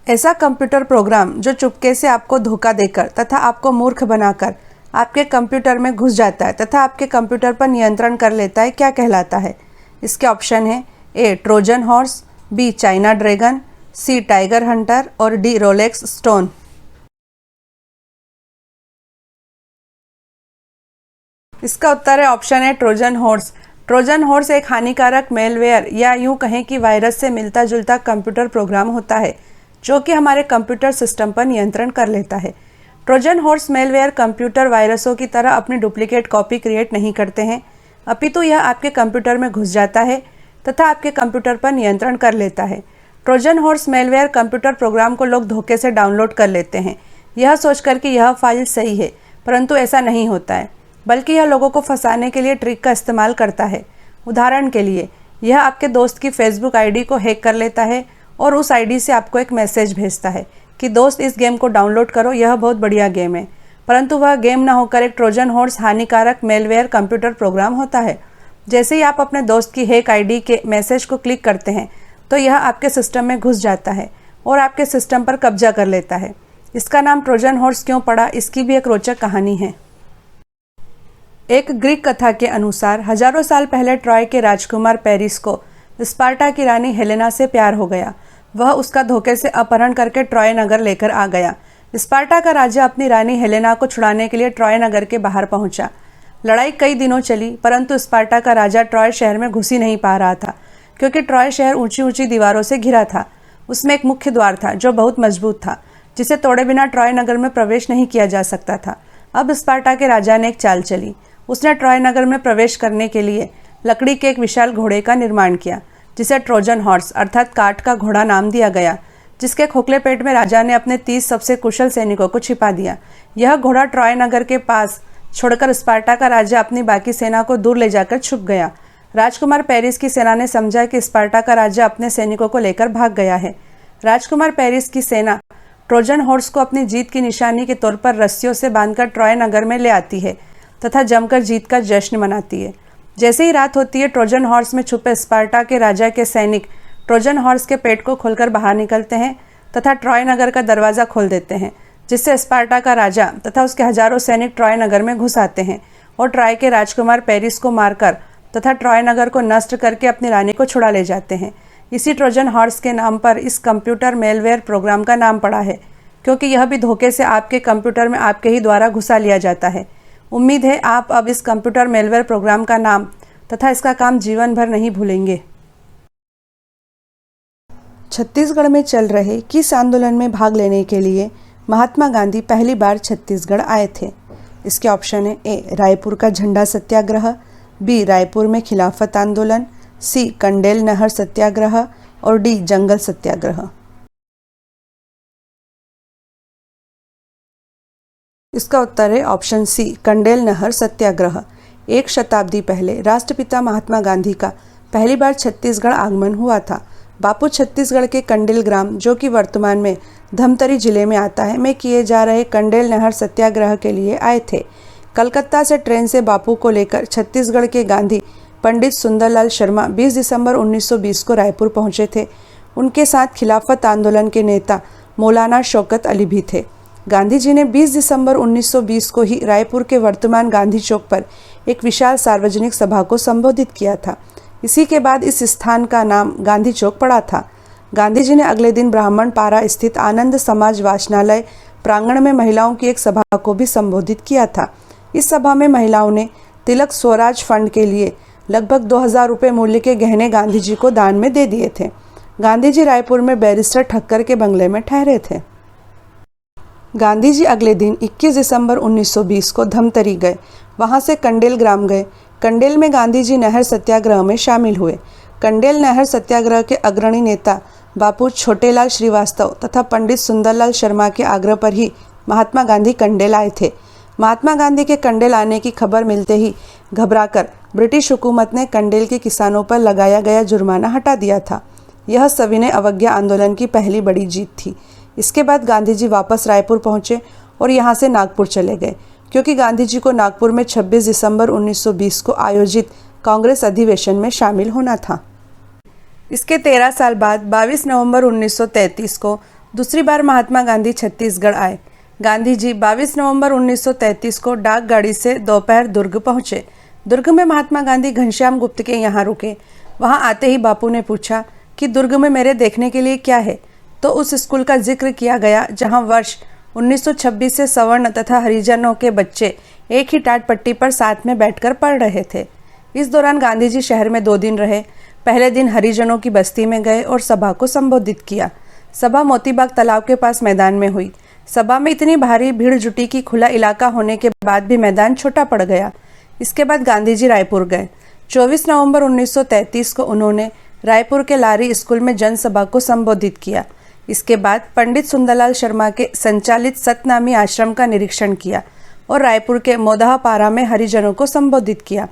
ऐसा computer program जो चुपके से आपको धोखा देकर तथा आपको मूर्ख बनाकर आपके कंप्यूटर में घुस जाता है तथा आपके कंप्यूटर पर नियंत्रण कर लेता है, क्या कहलाता है? इसके ऑप्शन है A Trojan horse, B China dragon, C tiger hunter और डी रोलेक्स स्टोन। इसका उत्तर है ऑप्शन है ट्रोजन हॉर्स। ट्रोजन हॉर्स एक हानिकारक मेलवेयर या यूं कहें कि वायरस से मिलता जुलता कंप्यूटर प्रोग्राम होता है जो कि हमारे कंप्यूटर सिस्टम पर नियंत्रण कर लेता है। ट्रोजन हॉर्स मेलवेयर कंप्यूटर वायरसों की तरह अपनी डुप्लीकेट कॉपी क्रिएट नहीं करते हैं, अपितु यह आपके कंप्यूटर में घुस जाता है तथा आपके कंप्यूटर पर नियंत्रण कर लेता है। Trojan horse malware computer program को लोग धोखे से डाउनलोड कर लेते हैं, यह सोचकर कि यह फाइल सही है, परंतु ऐसा नहीं होता है, बल्कि यह लोगों को फंसाने के लिए ट्रिक का इस्तेमाल करता है। उदाहरण के लिए, यह आपके दोस्त की फेसबुक आईडी को हैक कर लेता है और उस आईडी से आपको एक मैसेज भेजता है कि दोस्त इस गेम को डाउनलोड करो, यह बहुत बढ़िया गेम है, परंतु वह गेम न होकर एक ट्रोजन हॉर्स हानिकारक मेलवेयर कंप्यूटर प्रोग्राम होता है। जैसे ही आप अपने दोस्त की हैक आईडी के मैसेज को क्लिक करते हैं तो यह आपके सिस्टम में घुस जाता है और आपके सिस्टम पर कब्जा कर लेता है। इसका नाम ट्रोजन हॉर्स क्यों पड़ा, इसकी भी एक रोचक कहानी है। एक ग्रीक कथा के अनुसार हजारों साल पहले ट्रॉय के राजकुमार पेरिस को स्पार्टा की रानी हेलेना से प्यार हो गया। वह उसका धोखे से अपहरण करके ट्रॉय नगर लेकर आ गया। स्पार्टा का राजा अपनी रानी हेलेना को छुड़ाने के लिए ट्रॉय नगर के बाहर पहुंचा। लड़ाई कई दिनों चली, परंतु स्पार्टा का राजा ट्रॉय शहर में घुस ही नहीं पा रहा था, क्योंकि ट्रॉय शहर ऊंची ऊंची दीवारों से घिरा था। उसमें एक मुख्य द्वार था जो बहुत मजबूत था, जिसे तोड़े बिना ट्रॉय नगर में प्रवेश नहीं किया जा सकता था। अब स्पार्टा के राजा ने एक चाल चली। उसने ट्रॉय नगर में प्रवेश करने के लिए लकड़ी के एक विशाल घोड़े का निर्माण किया, जिसे ट्रोजन हॉर्स अर्थात काठ का घोड़ा नाम दिया गया, जिसके खोखले पेट में राजा ने अपने 30 सबसे कुशल सैनिकों को छिपा दिया। यह घोड़ा ट्रॉय नगर के पास छोड़कर स्पार्टा का राजा अपनी बाकी सेना को दूर ले जाकर छुप गया। राजकुमार पेरिस की सेना ने समझा कि स्पार्टा का राजा अपने सैनिकों को लेकर भाग गया है। राजकुमार पेरिस की सेना ट्रोजन हॉर्स को अपनी जीत की निशानी के तौर पर रस्सियों से बांधकर ट्रॉय नगर में ले आती है तथा जमकर जीत का जश्न मनाती है। जैसे ही रात होती है, ट्रोजन हॉर्स में छुपे स्पार्टा के राजा के सैनिक ट्रोजन हॉर्स के पेट को खोलकर बाहर निकलते हैं तथा ट्रॉय नगर का दरवाज़ा खोल देते हैं, जिससे स्पार्टा का राजा तथा उसके हजारों सैनिक ट्रॉय नगर में घुस आते हैं और ट्रॉय के राजकुमार पेरिस को मारकर तथा ट्रॉय नगर को नष्ट करके अपनी रानी को छुड़ा ले जाते हैं। इसी ट्रोजन हॉर्स के नाम पर इस कंप्यूटर मेलवेयर प्रोग्राम का नाम पड़ा है, क्योंकि यह भी धोखे से आपके कंप्यूटर में आपके ही द्वारा घुसा लिया जाता है। उम्मीद है आप अब इस कंप्यूटर मेलवेयर प्रोग्राम का नाम तथा इसका काम जीवन भर नहीं भूलेंगे। छत्तीसगढ़ में चल रहे किस आंदोलन में भाग लेने के लिए महात्मा गांधी पहली बार छत्तीसगढ़ आए थे? इसके ऑप्शन है ए रायपुर का झंडा सत्याग्रह, बी रायपुर में खिलाफत आंदोलन, सी कंडेल नहर सत्याग्रह और डी जंगल सत्याग्रह। इसका उत्तर है ऑप्शन सी कंडेल नहर सत्याग्रह। एक शताब्दी पहले राष्ट्रपिता महात्मा गांधी का पहली बार छत्तीसगढ़ आगमन हुआ था। बापू छत्तीसगढ़ के कंडेल ग्राम, जो कि वर्तमान में धमतरी जिले में आता है, में किए जा रहे कंडेल नहर सत्याग्रह के लिए आए थे। कलकत्ता से ट्रेन से बापू को लेकर छत्तीसगढ़ के गांधी पंडित सुंदरलाल शर्मा 20 दिसंबर 1920 को रायपुर पहुंचे थे। उनके साथ खिलाफत आंदोलन के नेता मौलाना शौकत अली भी थे। गांधी जी ने 20 दिसंबर 1920 को ही रायपुर के वर्तमान गांधी चौक पर एक विशाल सार्वजनिक सभा को संबोधित किया था। इसी के बाद इस स्थान का नाम गांधी चौक पड़ा था। गांधी जी ने अगले दिन ब्राह्मण पारा स्थित आनंद समाज वाचनालय प्रांगण में महिलाओं की एक सभा को भी संबोधित किया था। इस सभा में महिलाओं ने तिलक स्वराज फंड के लिए लगभग 2000 रुपये मूल्य के गहने गांधी जी को दान में दे दिए थे। गांधी जी रायपुर में बैरिस्टर ठक्कर के बंगले में ठहरे थे। गांधी जी अगले दिन 21 दिसंबर 1920 को धमतरी गए, वहां से कंडेल ग्राम गए। कंडेल में गांधी जी नहर सत्याग्रह में शामिल हुए। कंडेल नहर सत्याग्रह के अग्रणी नेता बापू छोटेलाल श्रीवास्तव तथा पंडित सुंदरलाल शर्मा के आग्रह पर ही महात्मा गांधी कंडेल आए थे। महात्मा गांधी के कंडेल आने की खबर मिलते ही घबराकर ब्रिटिश हुकूमत ने कंडेल के किसानों पर लगाया गया जुर्माना हटा दिया था। यह सविनय अवज्ञा आंदोलन की पहली बड़ी जीत थी। इसके बाद गांधी जी वापस रायपुर पहुंचे और यहाँ से नागपुर चले गए, क्योंकि गांधी जी को नागपुर में 26 दिसंबर 1920 को आयोजित कांग्रेस अधिवेशन में शामिल होना था। इसके 13 साल बाद 22 नवंबर 1933 को दूसरी बार महात्मा गांधी छत्तीसगढ़ आए। गांधी जी 22 नवंबर 1933 को डाक गाड़ी से दोपहर दुर्ग पहुंचे। दुर्ग में महात्मा गांधी घनश्याम गुप्त के यहाँ रुके। वहां आते ही बापू ने पूछा कि दुर्ग में मेरे देखने के लिए क्या है, तो उस स्कूल का जिक्र किया गया जहां वर्ष 1926 से सवर्ण तथा हरिजनों के बच्चे एक ही टाट पट्टी पर साथ में बैठकर पढ़ रहे थे। इस दौरान गांधी जी शहर में 2 दिन रहे। पहले दिन हरिजनों की बस्ती में गए और सभा को संबोधित किया। सभा मोतीबाग तालाब के पास मैदान में हुई। सभा में इतनी भारी भीड़ जुटी कि खुला इलाका होने के बाद भी मैदान छोटा पड़ गया। इसके बाद गांधी जी रायपुर गए। 24 नवंबर 1933 को उन्होंने रायपुर के लारी स्कूल में जनसभा को संबोधित किया। इसके बाद पंडित सुंदरलाल शर्मा के संचालित सतनामी आश्रम का निरीक्षण किया और रायपुर के मोदापारा में हरिजनों को संबोधित किया।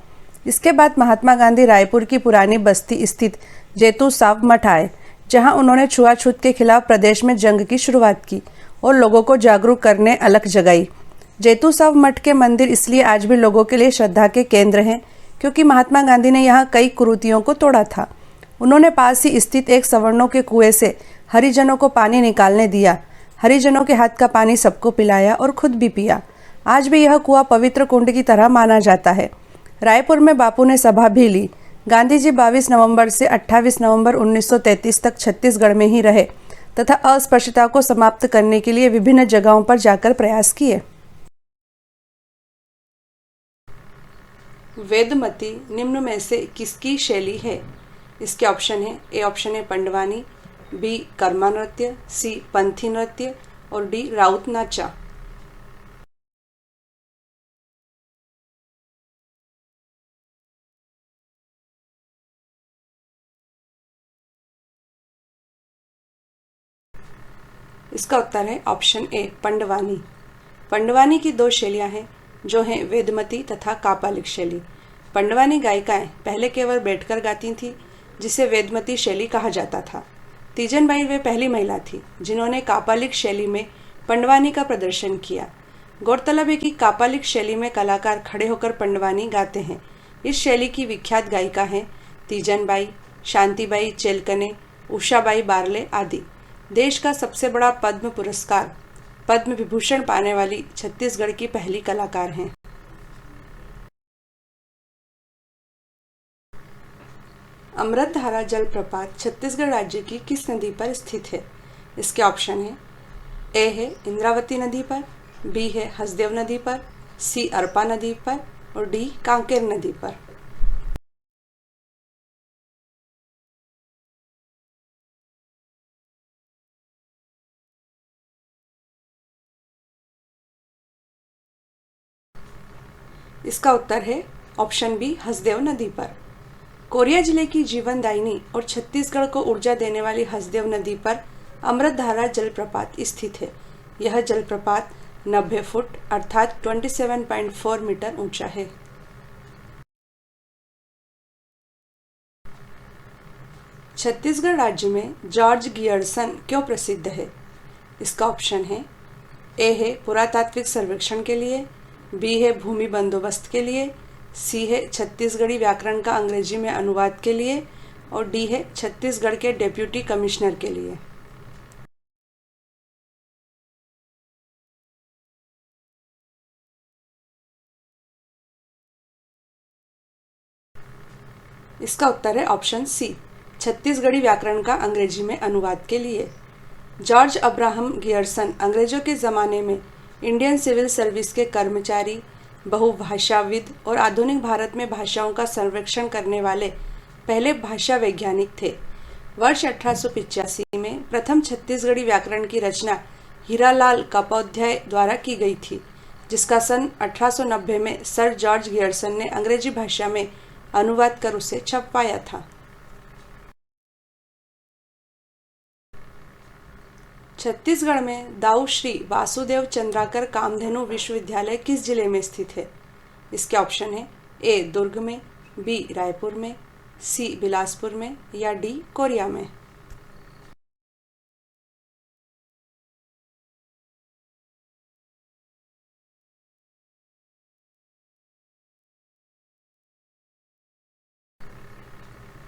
इसके बाद महात्मा गांधी रायपुर की पुरानी बस्ती स्थित जेतू साव मठ आए, जहां उन्होंने छुआछूत के खिलाफ प्रदेश में जंग की शुरुआत की और लोगों को जागरूक करने अलख जगाई। जेतू साव मठ के मंदिर इसलिए आज भी लोगों के लिए श्रद्धा के केंद्र हैं, क्योंकि महात्मा गांधी ने यहाँ कई कुरीतियों को तोड़ा था। उन्होंने पास ही स्थित एक सवर्णों के कुएं से हरिजनों को पानी निकालने दिया। हरिजनों के हाथ का पानी सबको पिलाया और खुद भी पिया। आज भी यह कुआं पवित्र कुंड की तरह माना जाता है। रायपुर में बापू ने सभा भी ली। गांधी जी 22 नवंबर से 28 नवंबर 1933 तक छत्तीसगढ़ में ही रहे तथा अस्पृश्यता को समाप्त करने के लिए विभिन्न जगहों पर जाकर प्रयास किए। वेदमती निम्न में से किसकी शैली है? इसके ऑप्शन है ए ऑप्शन है पंडवानी, बी कर्मा नृत्य, सी पंथी नृत्य और डी राउत नाचा। इसका उत्तर है ऑप्शन ए पंडवानी। पंडवानी की 2 शैलियां हैं, जो हैं वेदमती तथा कापालिक शैली। पंडवानी गायिकाएं पहले केवल बैठकर गाती थीं, जिसे वेदमती शैली कहा जाता था। तीजन बाई वे पहली महिला थी जिन्होंने कापालिक शैली में पंडवानी का प्रदर्शन किया। गौरतलब है कि कापालिक शैली में कलाकार खड़े होकर पंडवानी गाते हैं। इस शैली की विख्यात गायिका हैं तीजन बाई, शांतिबाई चेलकने, उषाबाई बारले आदि। देश का सबसे बड़ा पद्म पुरस्कार पद्म विभूषण पाने वाली छत्तीसगढ़ की पहली कलाकार हैं। अमृतधारा जलप्रपात छत्तीसगढ़ राज्य की किस नदी पर स्थित है? इसके ऑप्शन है ए है इंद्रावती नदी पर, बी है हसदेव नदी पर, सी अरपा नदी पर और डी कांकेर नदी पर। इसका उत्तर है ऑप्शन बी हसदेव नदी पर। कोरिया जिले की जीवनदायिनी और छत्तीसगढ़ को ऊर्जा देने वाली हसदेव नदी पर अमृतधारा जलप्रपात स्थित है। यह जलप्रपात 90 फुट अर्थात 27.4 मीटर ऊंचा है। छत्तीसगढ़ राज्य में जॉर्ज गियर्सन क्यों प्रसिद्ध है? इसका ऑप्शन है ए है पुरातात्विक सर्वेक्षण के लिए, बी है भूमि बंदोबस्त के लिए, सी है छत्तीसगढ़ी व्याकरण का अंग्रेजी में अनुवाद के लिए और डी है छत्तीसगढ़ के डेप्यूटी कमिश्नर के लिए। इसका उत्तर है ऑप्शन सी छत्तीसगढ़ी व्याकरण का अंग्रेजी में अनुवाद के लिए। जॉर्ज अब्राहम गियर्सन अंग्रेजों के ज़माने में इंडियन सिविल सर्विस के कर्मचारी, बहुभाषाविद और आधुनिक भारत में भाषाओं का सर्वेक्षण करने वाले पहले भाषा वैज्ञानिक थे। वर्ष 1885 में प्रथम छत्तीसगढ़ी व्याकरण की रचना हीरालाल कापोध्याय द्वारा की गई थी, जिसका सन 1890 में सर जॉर्ज गियर्सन ने अंग्रेजी भाषा में अनुवाद कर उसे छपवाया था। छत्तीसगढ़ में दाऊ श्री वासुदेव चंद्राकर कामधेनु विश्वविद्यालय किस जिले में स्थित है? इसके ऑप्शन है ए दुर्ग में, बी रायपुर में, सी बिलासपुर में या डी कोरिया में।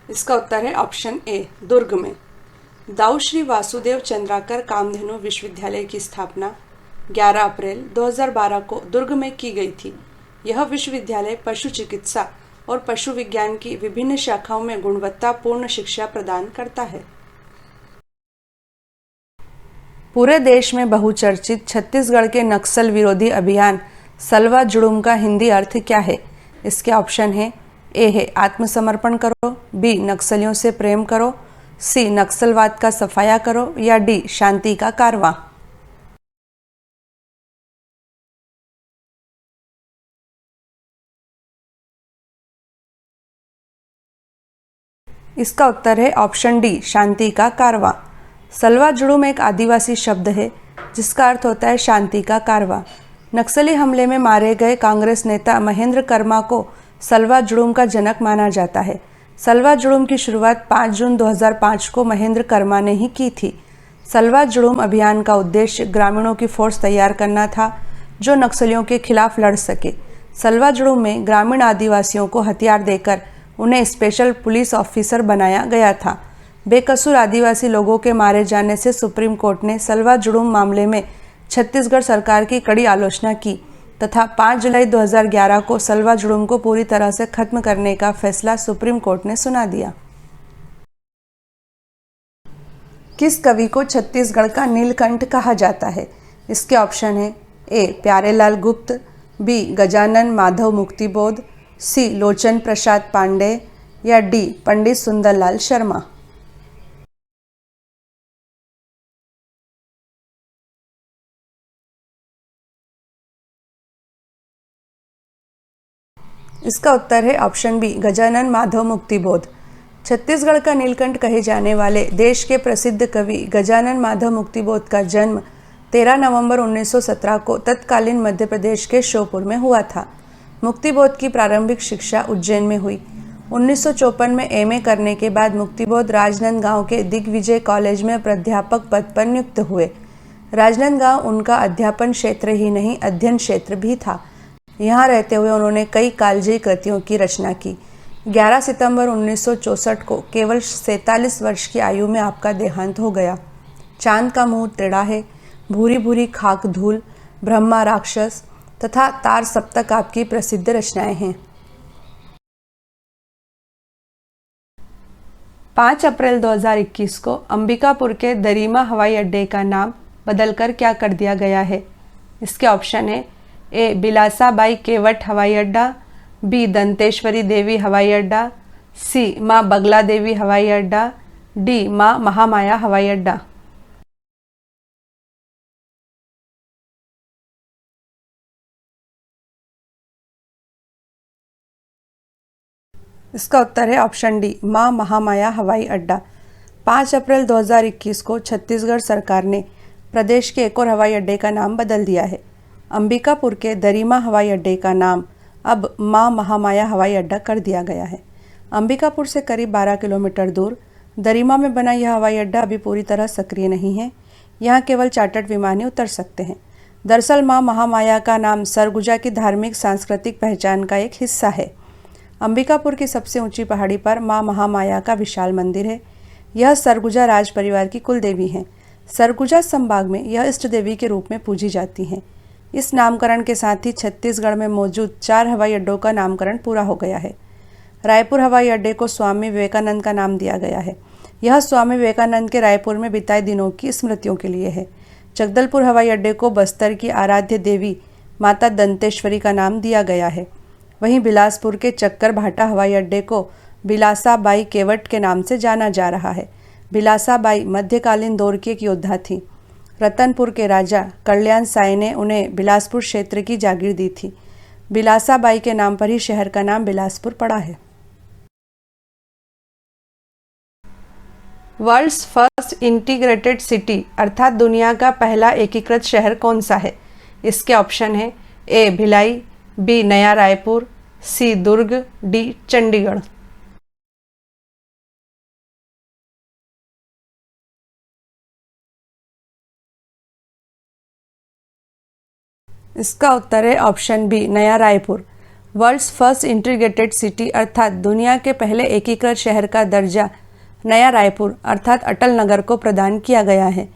इसका उत्तर है ऑप्शन ए दुर्ग में। दाऊ श्री वासुदेव चंद्राकर कामधेनु विश्वविद्यालय की स्थापना 11 अप्रैल 2012 को दुर्ग में की गई थी। यह विश्वविद्यालय पशु चिकित्सा और पशु विज्ञान की विभिन्न शाखाओं में गुणवत्तापूर्ण शिक्षा प्रदान करता है। पूरे देश में बहुचर्चित छत्तीसगढ़ के नक्सल विरोधी अभियान सलवा जुड़ूम का हिंदी अर्थ क्या है? इसके ऑप्शन है ए है आत्मसमर्पण करो, बी नक्सलियों से प्रेम करो, सी नक्सलवाद का सफाया करो या डी शांति का कारवां। इसका उत्तर है ऑप्शन डी शांति का कारवां। सलवा जुड़ूम एक आदिवासी शब्द है जिसका अर्थ होता है शांति का कारवां। नक्सली हमले में मारे गए कांग्रेस नेता महेंद्र कर्मा को सलवा जुड़ूम का जनक माना जाता है। सलवा जुड़ूम की शुरुआत 5 जून 2005 को महेंद्र कर्मा ने ही की थी। सलवा जुड़ूम अभियान का उद्देश्य ग्रामीणों की फोर्स तैयार करना था जो नक्सलियों के खिलाफ लड़ सके। सलवा जुड़ूम में ग्रामीण आदिवासियों को हथियार देकर उन्हें स्पेशल पुलिस ऑफिसर बनाया गया था। बेकसूर आदिवासी लोगों के मारे जाने से सुप्रीम कोर्ट ने सलवा जुड़ूम मामले में छत्तीसगढ़ सरकार की कड़ी आलोचना की तथा 5 जुलाई 2011 को सलवा जुड़ूम को पूरी तरह से खत्म करने का फैसला सुप्रीम कोर्ट ने सुना दिया। किस कवि को छत्तीसगढ़ का नीलकंठ कहा जाता है? इसके ऑप्शन है ए प्यारेलाल गुप्त, बी गजानन माधव मुक्तिबोध, सी लोचन प्रसाद पांडे या डी पंडित सुंदरलाल शर्मा। इसका उत्तर है ऑप्शन बी गजानन माधव मुक्तिबोध। छत्तीसगढ़ का नीलकंठ कहे जाने वाले देश के प्रसिद्ध कवि गजानन माधव मुक्तिबोध का जन्म 13 नवंबर 1917 को तत्कालीन मध्य प्रदेश के श्योपुर में हुआ था। मुक्तिबोध की प्रारंभिक शिक्षा उज्जैन में हुई। 1954 में एमए करने के बाद मुक्तिबोध राजनांदगांव के दिग्विजय कॉलेज में प्राध्यापक पद पर नियुक्त हुए। राजनांदगांव उनका अध्यापन क्षेत्र ही नहीं अध्ययन क्षेत्र भी था। यहाँ रहते हुए उन्होंने कई कालजयी कृतियों की रचना की। 11 सितंबर 1964 को केवल 47 वर्ष की आयु में आपका देहांत हो गया। चांद का मुंह टेढ़ा है, भूरी भूरी खाक धूल, ब्रह्मा राक्षस तथा तार सप्तक आपकी प्रसिद्ध रचनाएं हैं। 5 अप्रैल 2021 को अंबिकापुर के दरिमा हवाई अड्डे का नाम बदलकर क्या कर दिया गया है? इसके ऑप्शन है ए बिलासाबाई केवट हवाई अड्डा, बी दंतेश्वरी देवी हवाई अड्डा, सी माँ बगला देवी हवाई अड्डा, डी माँ महामाया हवाई अड्डा। इसका उत्तर है ऑप्शन डी माँ महामाया हवाई अड्डा। 5 अप्रैल 2021 को छत्तीसगढ़ सरकार ने प्रदेश के एक और हवाई अड्डे का नाम बदल दिया है। अंबिकापुर के दरिमा हवाई अड्डे का नाम अब माँ महामाया हवाई अड्डा कर दिया गया है। अंबिकापुर से करीब 12 किलोमीटर दूर दरिमा में बना यह हवाई अड्डा अभी पूरी तरह सक्रिय नहीं है। यहाँ केवल चार्टर्ड विमान ही उतर सकते हैं। दरअसल माँ महामाया का नाम सरगुजा की धार्मिक सांस्कृतिक पहचान का एक हिस्सा है। अंबिकापुर की सबसे ऊंची पहाड़ी पर माँ महामाया का विशाल मंदिर है। यह सरगुजा राज परिवार की कुल देवी हैं। सरगुजा संभाग में यह इष्ट देवी के रूप में पूजी जाती हैं। इस नामकरण के साथ ही छत्तीसगढ़ में मौजूद 4 हवाई अड्डों का नामकरण पूरा हो गया है। रायपुर हवाई अड्डे को स्वामी विवेकानंद का नाम दिया गया है। यह स्वामी विवेकानंद के रायपुर में बिताए दिनों की स्मृतियों के लिए है। जगदलपुर हवाई अड्डे को बस्तर की आराध्य देवी माता दंतेश्वरी का नाम दिया गया है। वहीं बिलासपुर के चक्कर भाटा हवाई अड्डे को बिलासाबाई केवट के नाम से जाना जा रहा है। बिलासाबाई मध्यकालीन दौर की एक योद्धा थी। रतनपुर के राजा कल्याण साय ने उन्हें बिलासपुर क्षेत्र की जागीर दी थी। बिलासाबाई के नाम पर ही शहर का नाम बिलासपुर पड़ा है। वर्ल्ड्स फर्स्ट इंटीग्रेटेड सिटी अर्थात दुनिया का पहला एकीकृत शहर कौन सा है? इसके ऑप्शन है ए Bhilai, B Naya Raipur, C Durg, D Chandigarh. इसका उत्तर है option B Naya Raipur. World's first integrated city अर्थात दुनिया के पहले एकीकृत शहर का दर्जा नया रायपुर अर्थात अटल नगर को प्रदान किया गया है।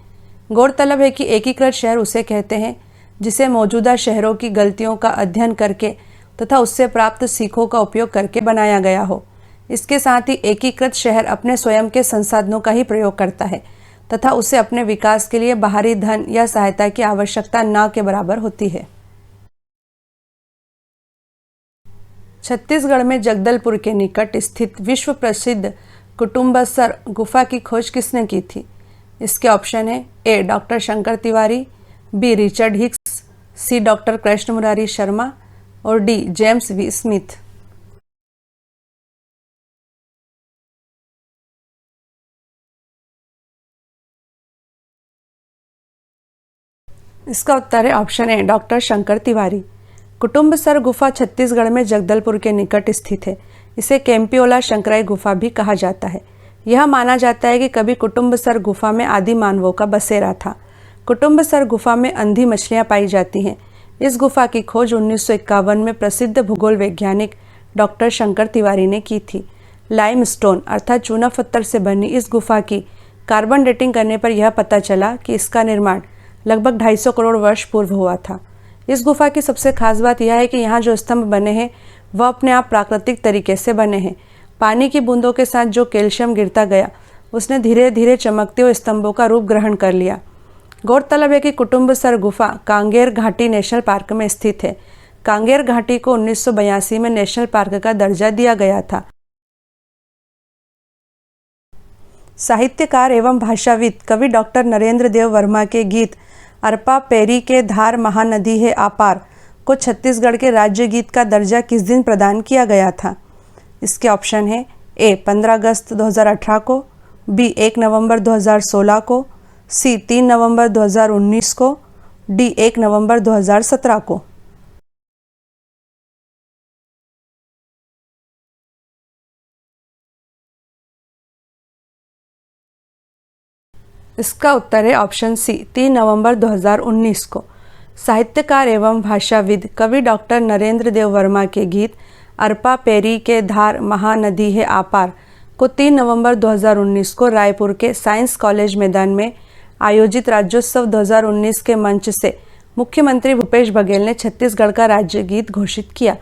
गौरतलब है कि एकीकृत शहर उसे कहते हैं जिसे मौजूदा शहरों की गलतियों का अध्ययन करके तथा उससे प्राप्त सीखों का उपयोग करके बनाया गया हो। इसके साथ ही एकीकृत शहर अपने स्वयं के संसाधनों का ही प्रयोग करता है तथा उसे अपने विकास के लिए बाहरी धन या सहायता की आवश्यकता न के बराबर होती है। छत्तीसगढ़ में जगदलपुर के निकट स्थित विश्व प्रसिद्ध कुटुम्बसर गुफा की खोज किसने की थी? इसके ऑप्शन है A doctor Shankar Tiwari, B Richard Hicks, C doctor Krishna Murari Sharma और डी जेम्स वी स्मिथ। इसका उत्तर है option A doctor Shankar Tiwari. Kutumbsar गुफा छत्तीसगढ़ में जगदलपुर के निकट स्थित है। इसे केम्पियोला शंकराई गुफा भी कहा जाता है। यह माना जाता है कि कभी कुटुम्बसर गुफा में आदि मानवों का बसेरा था। कुटुम्बसर गुफा में अंधी मछलियां पाई जाती हैं। इस गुफा की खोज 1951 में प्रसिद्ध भूगोल वैज्ञानिक डॉक्टर शंकर तिवारी ने की थी। लाइमस्टोन अर्थात चूना पत्थर से बनी इस गुफा की कार्बन डेटिंग करने पर यह पता चला कि इसका निर्माण लगभग 250 करोड़ वर्ष पूर्व हुआ था। इस गुफा की सबसे खास बात यह है कि यहाँ जो स्तंभ बने हैं वह अपने आप प्राकृतिक तरीके से बने हैं। पानी की बूंदों के साथ जो कैल्शियम गिरता गया उसने धीरे धीरे चमकते हुए स्तंभों का रूप ग्रहण कर लिया। गौरतलब है कि कुटुम्बसर गुफा कांगेर घाटी नेशनल पार्क में स्थित है। कांगेर घाटी को 1982 में नेशनल पार्क का दर्जा दिया गया था। साहित्यकार एवं भाषाविद कवि डॉक्टर नरेंद्र देव वर्मा के गीत अरपा पेरी के धार महानदी है आपार को छत्तीसगढ़ के राज्य गीत का दर्जा किस दिन प्रदान किया गया था? इसके ऑप्शन है ए 15 अगस्त 2018 को, बी 1 नवंबर 2016 को, सी 3 नवंबर 2019 को, डी 1 नवंबर 2017 को। इसका उत्तर है ऑप्शन सी 3 नवंबर 2019 को। साहित्यकार एवं भाषाविद कवि डॉक्टर नरेंद्र देव वर्मा के गीत अरपा पेरी के धार महानदी है आपार को 3 नवंबर 2019 को रायपुर के साइंस कॉलेज मैदान में आयोजित राज्योत्सव 2019 के मंच से मुख्यमंत्री भूपेश बघेल ने छत्तीसगढ़ का राज्य गीत घोषित किया।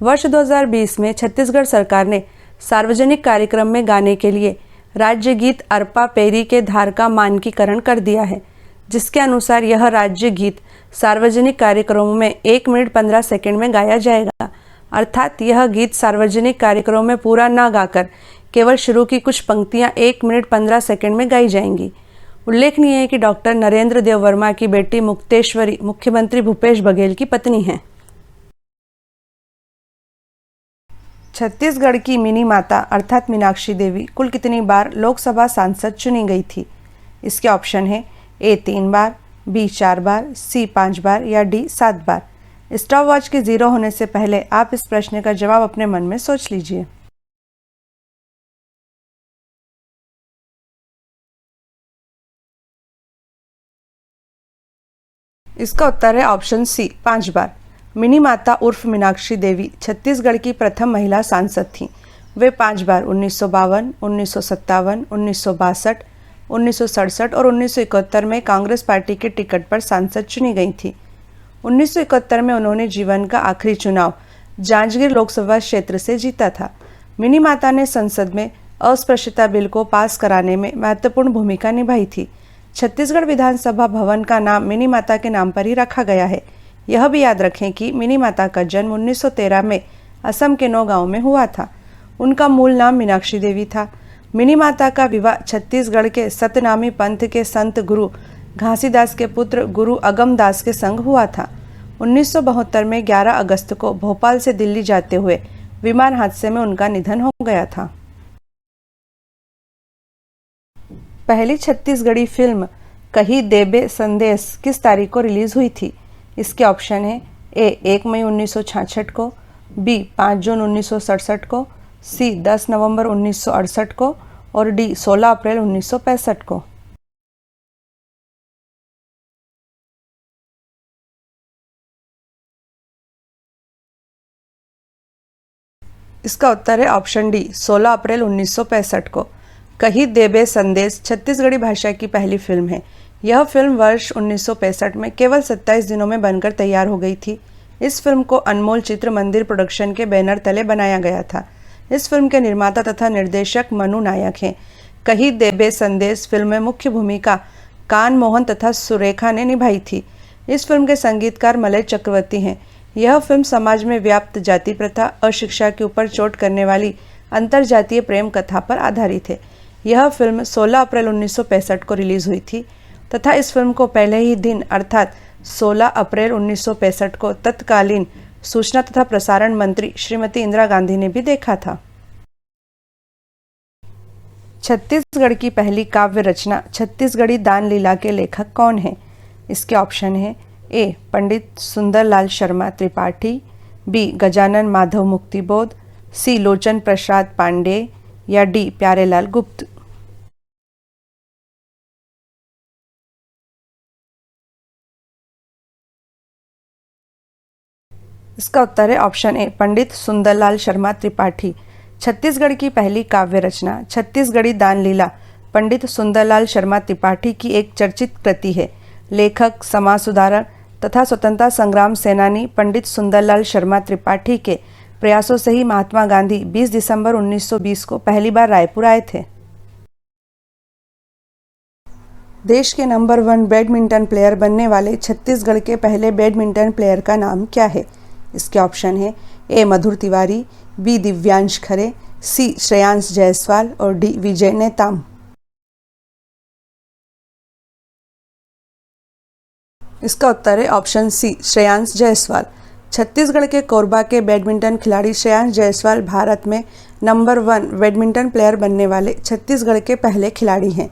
वर्ष 2020 में छत्तीसगढ़ सरकार ने सार्वजनिक कार्यक्रम में गाने के लिए राज्य गीत अरपा पेरी के धार का मानकीकरण कर दिया है, जिसके अनुसार यह राज्य गीत सार्वजनिक कार्यक्रमों में 1 मिनट 15 सेकंड में गाया जाएगा। अर्थात यह गीत सार्वजनिक कार्यक्रमों में पूरा न गाकर केवल शुरू की कुछ पंक्तियां 1 मिनट 15 सेकंड में गाई जाएंगी। उल्लेखनीय है कि डॉक्टर नरेंद्र देव वर्मा की बेटी मुक्तेश्वरी मुख्यमंत्री भूपेश बघेल की पत्नी हैं। छत्तीसगढ़ की मिनी माता अर्थात मीनाक्षी देवी कुल कितनी बार लोकसभा सांसद चुनी गई थी? इसके ऑप्शन है ए 3 बार, बी 4 बार, सी 5 बार या डी 7 बार। स्टॉप वॉच के 0 होने से पहले आप इस प्रश्न का जवाब अपने मन में सोच लीजिए। इसका उत्तर है ऑप्शन सी 5 बार। मिनी माता उर्फ मीनाक्षी देवी छत्तीसगढ़ की प्रथम महिला सांसद थीं। वे 5 बार 1952, 1957, 1962, 1967 और 1971 में कांग्रेस पार्टी के टिकट पर सांसद चुनी गई थी। 1971 में उन्होंने जीवन का आखिरी चुनाव जांजगीर लोकसभा क्षेत्र से जीता था। मिनी माता ने संसद में अस्पृश्यता बिल को पास कराने में महत्वपूर्ण भूमिका निभाई थी। छत्तीसगढ़ विधानसभा भवन का नाम मिनी माता के नाम पर ही रखा गया है। यह भी याद रखें कि मिनी माता का जन्म 1913 में असम के नौगांव में हुआ था। उनका मूल नाम मीनाक्षी देवी था। मिनी माता का विवाह छत्तीसगढ़ के सतनामी पंथ के संत गुरु घासीदास के पुत्र गुरु अगम दास के संग हुआ था। 1972 में 11 अगस्त को भोपाल से दिल्ली जाते हुए विमान हादसे में उनका निधन हो गया था। पहली छत्तीसगढ़ी फिल्म कही देबे संदेश किस तारीख को रिलीज हुई थी? इसके ऑप्शन है ए 1 मई 1966 को, बी 5 जून 1967 को, सी 10 नवंबर 1968 को और डी 16 अप्रैल 1965 को। इसका उत्तर है ऑप्शन डी 16 अप्रैल 1965 को। कही देबे संदेश छत्तीसगढ़ी भाषा की पहली फिल्म है। यह फिल्म वर्ष 1965 में केवल 27 दिनों में बनकर तैयार हो गई थी। इस फिल्म को अनमोल चित्र मंदिर प्रोडक्शन के बैनर तले बनाया गया था। इस फिल्म के निर्माता तथा निर्देशक मनु नायक हैं। कही देबे संदेश फिल्म में मुख्य भूमिका कान मोहन तथा सुरेखा ने निभाई थी। इस फिल्म के संगीतकार मलय चक्रवर्ती हैं। यह फिल्म समाज में व्याप्त जाति प्रथा, अशिक्षा के ऊपर चोट करने वाली अंतरजातीय प्रेम कथा पर आधारित है। यह फिल्म 16 अप्रैल 1965 को रिलीज हुई थी तथा इस फिल्म को पहले ही दिन अर्थात 16 अप्रैल 1965 को तत्कालीन सूचना तथा प्रसारण मंत्री श्रीमती इंदिरा गांधी ने भी देखा था। छत्तीसगढ़ की पहली काव्य रचना छत्तीसगढ़ी दान लीला के लेखक कौन है? इसके ऑप्शन है ए. पंडित सुंदरलाल शर्मा त्रिपाठी, बी. गजानन माधव मुक्तिबोध, सी. लोचन प्रसाद पांडे या डी. प्यारेलाल गुप्त। इसका उत्तर है ऑप्शन ए. पंडित सुंदरलाल शर्मा त्रिपाठी। छत्तीसगढ़ की पहली काव्य रचना छत्तीसगढ़ी दान लीला पंडित सुंदरलाल शर्मा त्रिपाठी की एक चर्चित कृति है। लेखक, समाज सुधारक तथा स्वतंत्रता संग्राम सेनानी पंडित सुंदरलाल शर्मा त्रिपाठी के प्रयासों से ही महात्मा गांधी 20 दिसंबर 1920 को पहली बार रायपुर आए थे। देश के नंबर 1 बैडमिंटन प्लेयर बनने वाले छत्तीसगढ़ के पहले बैडमिंटन प्लेयर का नाम क्या है? इसके ऑप्शन है ए. मधुर तिवारी, बी. दिव्यांश खरे, सी. श्रेयांश जायसवाल और डी. विजय नेताम। इसका उत्तर है ऑप्शन सी. श्रेयांश जायसवाल। छत्तीसगढ़ के कोरबा के बैडमिंटन खिलाड़ी श्रेयांश जायसवाल भारत में नंबर 1 बैडमिंटन प्लेयर बनने वाले छत्तीसगढ़ के पहले खिलाड़ी हैं।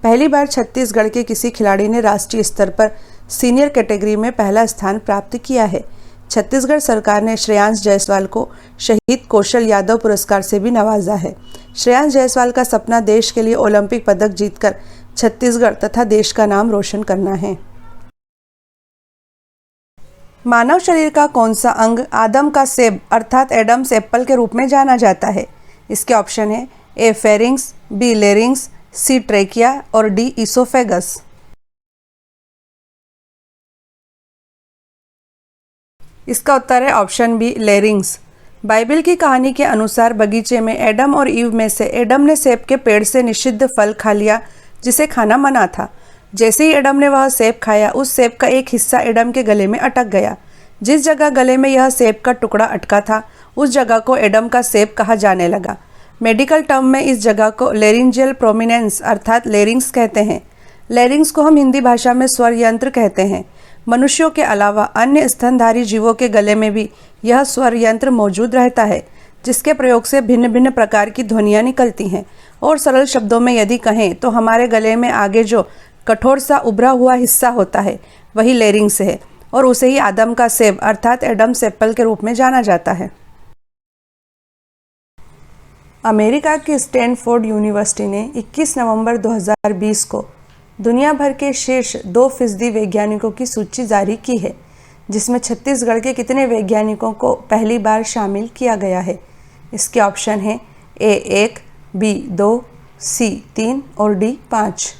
पहली बार छत्तीसगढ़ के किसी खिलाड़ी ने राष्ट्रीय स्तर पर सीनियर कैटेगरी में पहला स्थान प्राप्त किया है। छत्तीसगढ़ सरकार ने श्रेयांश जायसवाल को शहीद कौशल यादव पुरस्कार से भी नवाजा है। श्रेयांश जायसवाल का सपना देश के लिए ओलंपिक पदक जीतकर छत्तीसगढ़ तथा देश का नाम रोशन करना है। मानव शरीर का कौन सा अंग आदम का सेब अर्थात एडम्स एप्पल के रूप में जाना जाता है? इसके ऑप्शन है A. Pharynx, B. Larynx, C. Trachea और डी. इसोफेगस। इसका उत्तर है ऑप्शन बी. लेरिंग्स। बाइबल की कहानी के अनुसार बगीचे में एडम और ईव में से एडम ने सेब के पेड़ से निषिद्ध फल खा लिया जिसे खाना मना था। जैसे ही एडम ने वह सेब खाया, उस सेब का एक हिस्सा एडम के गले में अटक गया। जिस जगह गले में यह सेब का टुकड़ा अटका था, उस जगह को एडम का सेब कहा जाने लगा। मेडिकल टर्म में इस जगह को लेरिंजियल प्रोमिनेंस अर्थात लेरिंग्स कहते हैं। लेरिंग्स को हम हिंदी भाषा में स्वर यंत्र कहते हैं। मनुष्यों के अलावा अन्य स्तनधारी जीवों के गले में भी यह स्वर यंत्र मौजूद रहता है, जिसके प्रयोग से भिन्न भिन्न प्रकार की ध्वनियाँ निकलती हैं। और सरल शब्दों में यदि कहें तो हमारे गले में आगे जो कठोर सा उभरा हुआ हिस्सा होता है वही लेरिंग्स है और उसे ही आदम का सेब अर्थात एडम्स एप्पल के रूप में जाना जाता है। अमेरिका की स्टैनफोर्ड यूनिवर्सिटी ने 21 नवंबर 2020 को दुनिया भर के शीर्ष 2% वैज्ञानिकों की सूची जारी की है, जिसमें छत्तीसगढ़ के कितने वैज्ञानिकों को पहली बार शामिल किया गया है? इसके ऑप्शन है ए. 1, बी. 2, सी. 3 और डी. 5।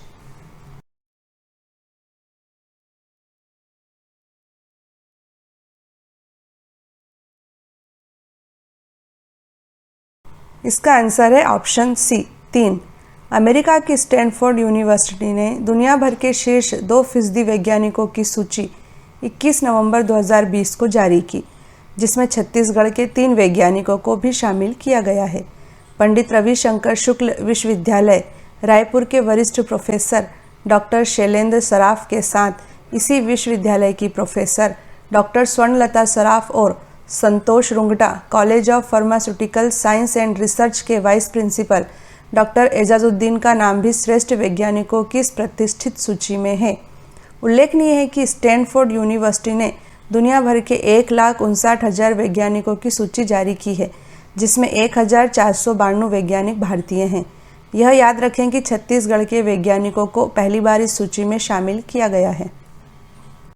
इसका आंसर है ऑप्शन सी. 3। अमेरिका की स्टैनफोर्ड यूनिवर्सिटी ने दुनिया भर के शीर्ष 2% वैज्ञानिकों की सूची 21 नवंबर 2020 को जारी की, जिसमें छत्तीसगढ़ के 3 वैज्ञानिकों को भी शामिल किया गया है। पंडित रविशंकर शुक्ल विश्वविद्यालय रायपुर के वरिष्ठ प्रोफेसर डॉक्टर शैलेंद्र सराफ के साथ इसी विश्वविद्यालय की प्रोफेसर डॉक्टर स्वर्णलता सराफ और Santosh Rungta college of pharmaceutical science and research के वाइस प्रिंसिपल डॉक्टर एजाजुद्दीन का नाम भी श्रेष्ठ वैज्ञानिकों की इस प्रतिष्ठित सूची में है। उल्लेखनीय है कि स्टैनफोर्ड यूनिवर्सिटी ने दुनिया भर के 1,59,000 वैज्ञानिकों की सूची जारी की है, जिसमें 1,492 वैज्ञानिक भारतीय हैं। यह याद रखें कि छत्तीसगढ़ के वैज्ञानिकों को पहली बार इस सूची में शामिल किया गया है।